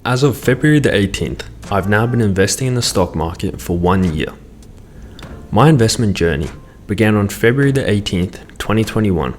As of February the 18th, I've now been investing in the stock market for 1 year. My investment journey began on February the 18th, 2021.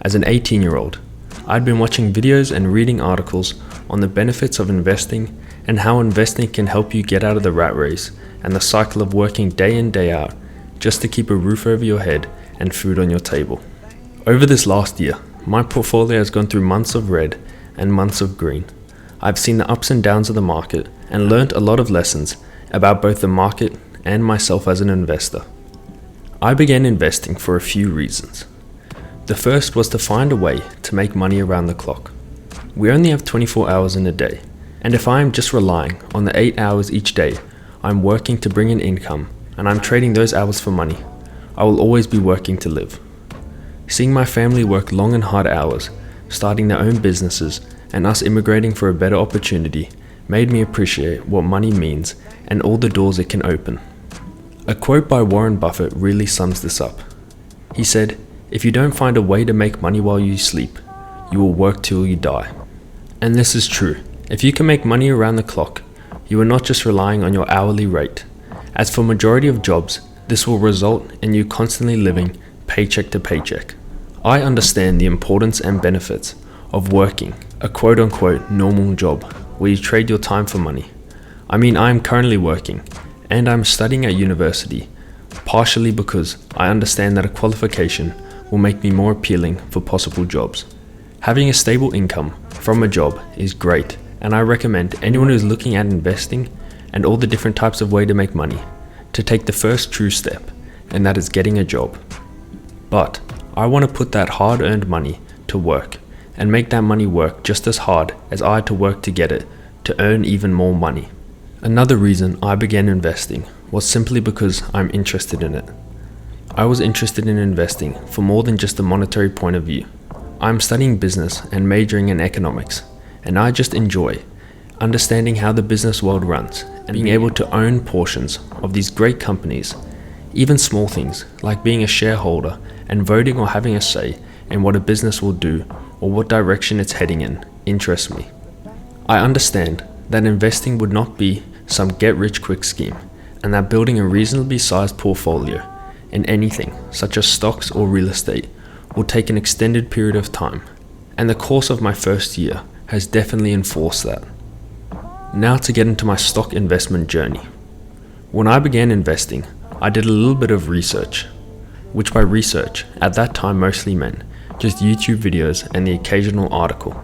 As an 18-year-old, I'd been watching videos and reading articles on the benefits of investing and how investing can help you get out of the rat race and the cycle of working day in, day out just to keep a roof over your head and food on your table. Over this last year, my portfolio has gone through months of red and months of green. I've seen the ups and downs of the market and learnt a lot of lessons about both the market and myself as an investor. I began investing for a few reasons. The first was to find a way to make money around the clock. We only have 24 hours in a day, and if I am just relying on the 8 hours each day I'm working to bring in income and I'm trading those hours for money, I will always be working to live. Seeing my family work long and hard hours, starting their own businesses, and us immigrating for a better opportunity made me appreciate what money means and all the doors it can open. A quote by Warren Buffett really sums this up. He said, "If you don't find a way to make money while you sleep, you will work till you die." And this is true. If you can make money around the clock, you are not just relying on your hourly rate. As for majority of jobs, this will result in you constantly living paycheck to paycheck. I understand the importance and benefits of working a quote-unquote normal job where you trade your time for money. I mean, I am currently working and I'm studying at university, partially because I understand that a qualification will make me more appealing for possible jobs. Having a stable income from a job is great, and I recommend anyone who's looking at investing and all the different types of way to make money to take the first true step, and that is getting a job. But I want to put that hard-earned money to work and make that money work just as hard as I had to work to get it, to earn even more money. Another reason I began investing was simply because I'm interested in it. I was interested in investing for more than just a monetary point of view. I'm studying business and majoring in economics, and I just enjoy understanding how the business world runs and being able to own portions of these great companies. Even small things like being a shareholder and voting or having a say in what a business will do or what direction it's heading in interests me. I understand that investing would not be some get-rich-quick scheme, and that building a reasonably sized portfolio in anything such as stocks or real estate will take an extended period of time, and the course of my first year has definitely enforced that. Now to get into my stock investment journey. When I began investing, I did a little bit of research, which by research at that time mostly meant just YouTube videos and the occasional article.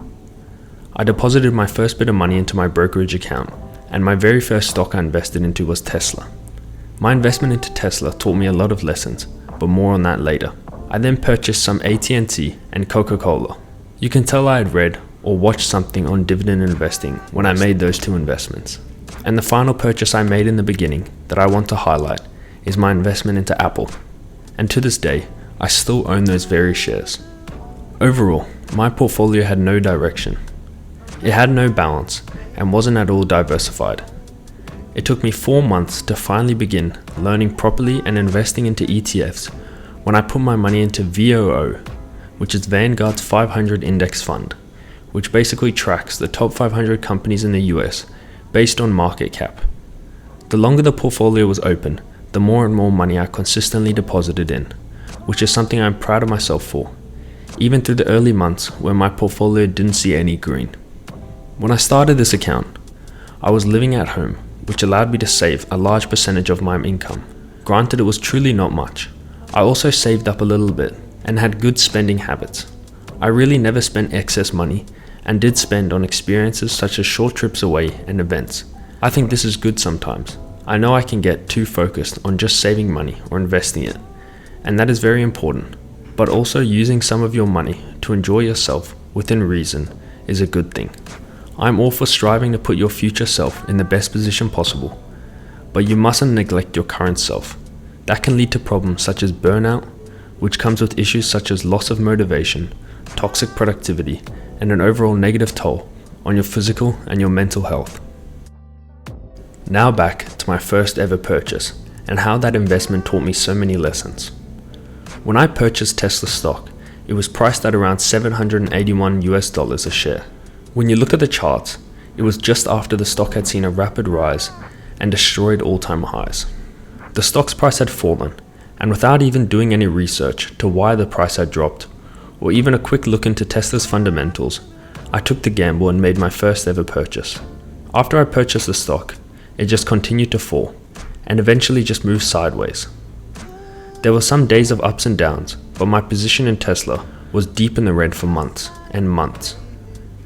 I deposited my first bit of money into my brokerage account, and my very first stock I invested into was Tesla. My investment into Tesla taught me a lot of lessons, but more on that later. I then purchased some AT&T and Coca-Cola. You can tell I had read or watched something on dividend investing when I made those two investments. And the final purchase I made in the beginning that I want to highlight is my investment into Apple. And to this day, I still own those very shares. Overall, my portfolio had no direction. It had no balance and wasn't at all diversified. It took me 4 months to finally begin learning properly and investing into ETFs when I put my money into VOO, which is Vanguard's 500 Index Fund, which basically tracks the top 500 companies in the US based on market cap. The longer the portfolio was open, the more and more money I consistently deposited in, which is something I'm proud of myself for, even through the early months where my portfolio didn't see any green. When I started this account, I was living at home, which allowed me to save a large percentage of my income. Granted, it was truly not much. I also saved up a little bit and had good spending habits. I really never spent excess money and did spend on experiences such as short trips away and events. I think this is good sometimes. I know I can get too focused on just saving money or investing it, and that is very important. But also using some of your money to enjoy yourself within reason is a good thing. I'm all for striving to put your future self in the best position possible, but you mustn't neglect your current self. That can lead to problems such as burnout, which comes with issues such as loss of motivation, toxic productivity, and an overall negative toll on your physical and your mental health. Now back to my first ever purchase and how that investment taught me so many lessons. When I purchased Tesla stock, it was priced at around $781 a share. When you look at the charts, It was just after the stock had seen a rapid rise and destroyed all-time highs. The stock's price had fallen, and without even doing any research to why the price had dropped, or even a quick look into Tesla's fundamentals, I took the gamble and made my first ever purchase. After I purchased the stock, it just continued to fall, and eventually just moved sideways. There were some days of ups and downs, but my position in Tesla was deep in the red for months and months.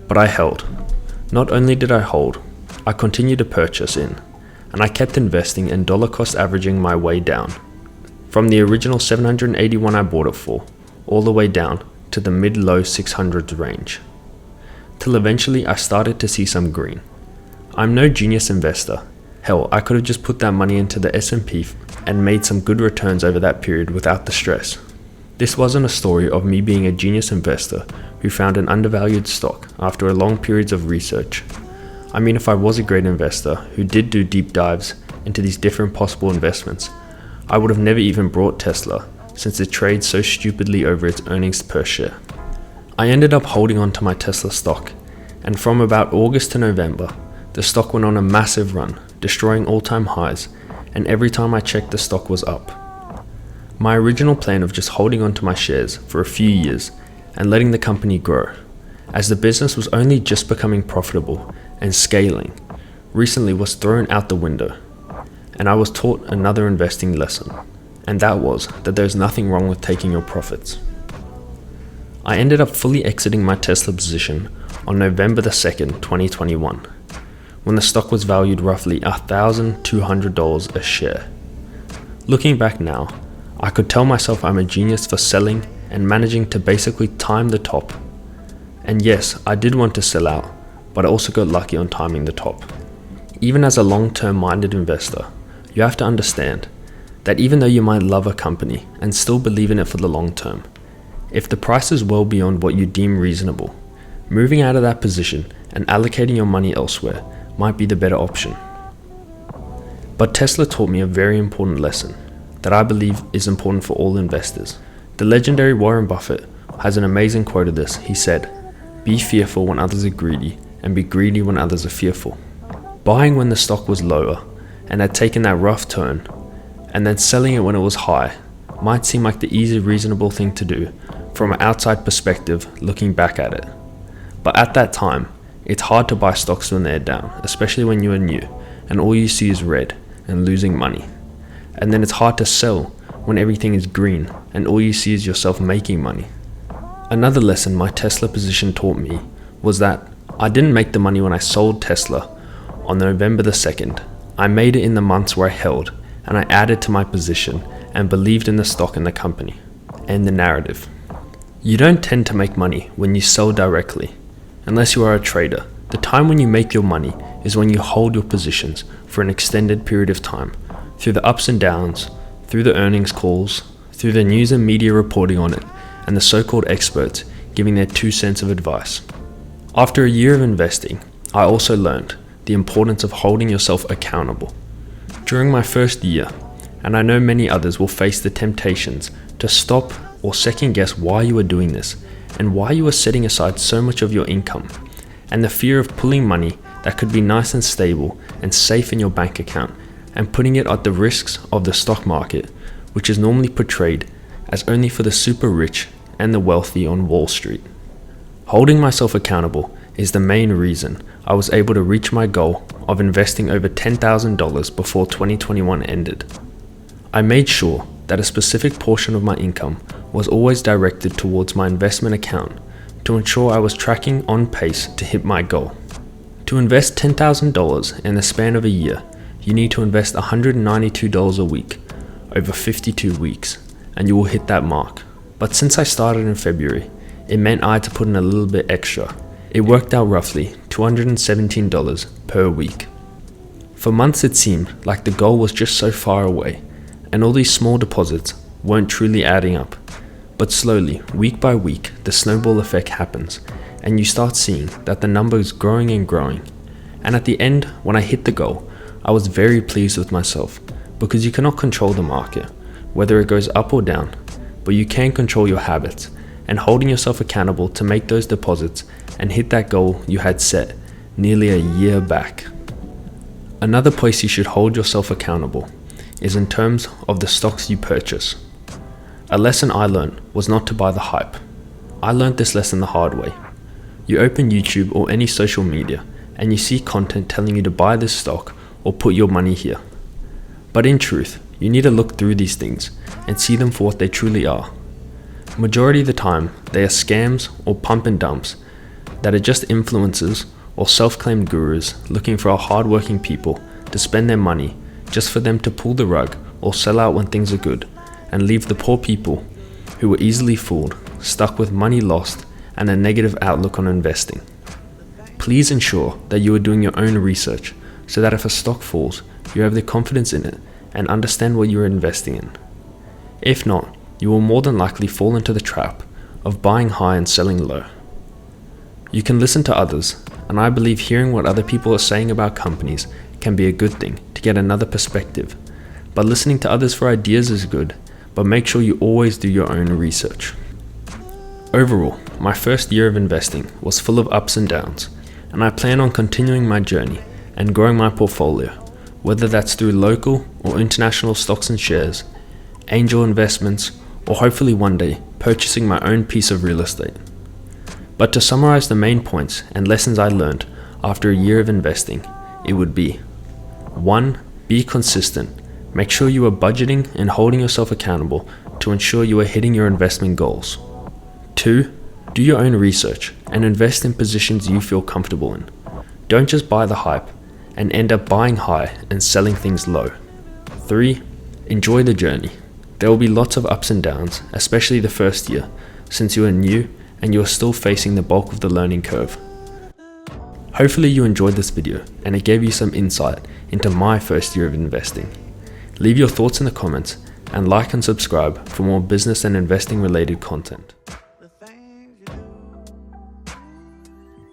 But I held. Not only did I hold, I continued to purchase in, and I kept investing and dollar cost averaging my way down. From the original $781 I bought it for, all the way down to the mid-low 600s range. Till eventually I started to see some green. I'm no genius investor. Hell, I could have just put that money into the S&P and made some good returns over that period without the stress. This wasn't a story of me being a genius investor who found an undervalued stock after a long periods of research. I mean, if I was a great investor who did do deep dives into these different possible investments, I would have never even bought Tesla since it trades so stupidly over its earnings per share. I ended up holding on to my Tesla stock, and from about August to November, the stock went on a massive run, destroying all-time highs, and every time I checked the stock was up. My original plan of just holding on to my shares for a few years and letting the company grow, as the business was only just becoming profitable and scaling, recently was thrown out the window, and I was taught another investing lesson, and that was that there's nothing wrong with taking your profits. I ended up fully exiting my Tesla position on November the 2nd, 2021, when the stock was valued roughly $1,200 a share. Looking back now, I could tell myself I'm a genius for selling and managing to basically time the top. And yes, I did want to sell out, but I also got lucky on timing the top. Even as a long-term minded investor, you have to understand that even though you might love a company and still believe in it for the long term, if the price is well beyond what you deem reasonable, moving out of that position and allocating your money elsewhere might be the better option. But Tesla taught me a very important lesson that I believe is important for all investors. The legendary Warren Buffett has an amazing quote of this. He said, "Be fearful when others are greedy, and be greedy when others are fearful." Buying when the stock was lower and had taken that rough turn, and then selling it when it was high, might seem like the easy, reasonable thing to do from an outside perspective looking back at it. But at that time, it's hard to buy stocks when they're down, especially when you are new and all you see is red and losing money. And then it's hard to sell when everything is green and all you see is yourself making money. Another lesson my Tesla position taught me was that I didn't make the money when I sold Tesla on November the 2nd. I made it in the months where I held, and I added to my position and believed in the stock and the company and the narrative. You don't tend to make money when you sell directly, unless you are a trader. The time when you make your money is when you hold your positions for an extended period of time, through the ups and downs, through the earnings calls, through the news and media reporting on it, and the so-called experts giving their 2 cents of advice. After a year of investing, I also learned the importance of holding yourself accountable. During my first year, and I know many others will face the temptations to stop or second guess why you are doing this and why you are setting aside so much of your income, and the fear of pulling money that could be nice and stable and safe in your bank account and putting it at the risks of the stock market, which is normally portrayed as only for the super rich and the wealthy on Wall Street. Holding myself accountable is the main reason I was able to reach my goal of investing over $10,000 before 2021 ended. I made sure that a specific portion of my income was always directed towards my investment account to ensure I was tracking on pace to hit my goal. To invest $10,000 in the span of a year, you need to invest $192 a week over 52 weeks, and you will hit that mark. But since I started in February, it meant I had to put in a little bit extra. It worked out roughly $217 per week. For months it seemed like the goal was just so far away, and all these small deposits weren't truly adding up. But slowly, week by week, the snowball effect happens, and you start seeing that the number is growing and growing. And at the end, when I hit the goal, I was very pleased with myself, because you cannot control the market, whether it goes up or down, but you can control your habits, and holding yourself accountable to make those deposits and hit that goal you had set nearly a year back. Another place you should hold yourself accountable is in terms of the stocks you purchase. A lesson I learned was not to buy the hype. I learned this lesson the hard way. You open YouTube or any social media and you see content telling you to buy this stock or put your money here. But in truth, you need to look through these things and see them for what they truly are. Majority of the time, they are scams or pump and dumps that are just influencers or self-claimed gurus looking for our hard-working people to spend their money just for them to pull the rug or sell out when things are good and leave the poor people who were easily fooled stuck with money lost and a negative outlook on investing. Please ensure that you are doing your own research so that if a stock falls, you have the confidence in it and understand what you are investing in. If not, you will more than likely fall into the trap of buying high and selling low. You can listen to others, and I believe hearing what other people are saying about companies can be a good thing to get another perspective. But listening to others for ideas is good, but make sure you always do your own research. Overall, my first year of investing was full of ups and downs, and I plan on continuing my journey and growing my portfolio, whether that's through local or international stocks and shares, angel investments, or hopefully one day purchasing my own piece of real estate. But to summarize the main points and lessons I learned after a year of investing, it would be: 1. Be consistent. Make sure you are budgeting and holding yourself accountable to ensure you are hitting your investment goals. 2. Do your own research and invest in positions you feel comfortable in. Don't just buy the hype and end up buying high and selling things low. 3. Enjoy the journey. There will be lots of ups and downs, especially the first year, since you are new and you are still facing the bulk of the learning curve. Hopefully you enjoyed this video and it gave you some insight into my first year of investing. Leave your thoughts in the comments and like and subscribe for more business and investing related content.